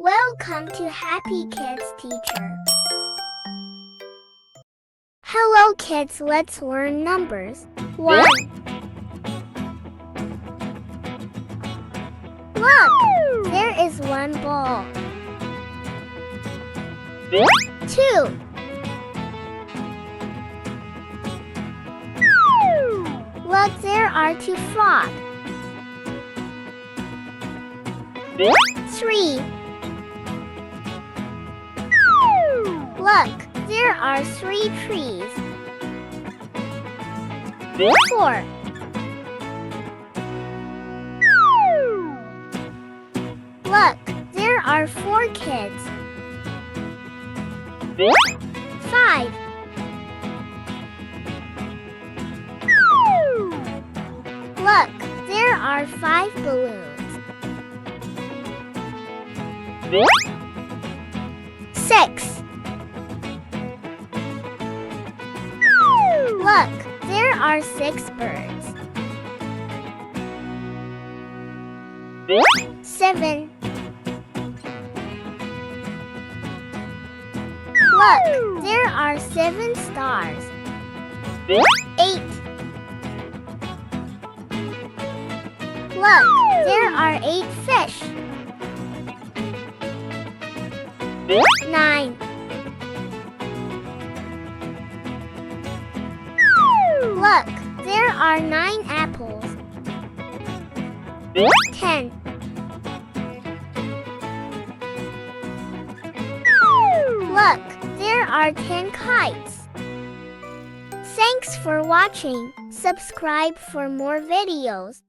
Welcome to Happy Kids Teacher. Hello kids, let's learn numbers. 1. Look, there is one ball. 2. Look, there are 2 frogs. 3. Look, there are 3 trees. 4. Look, there are 4 kids. 5. Look, there are 5 balloons. 6. Look, there are 6 birds. 7. Look, there are 7 stars. 8. Look, there are 8 fish. 9. Look, there are 9 apples. 10. Look, there are 10 kites. Thanks for watching. Subscribe for more videos.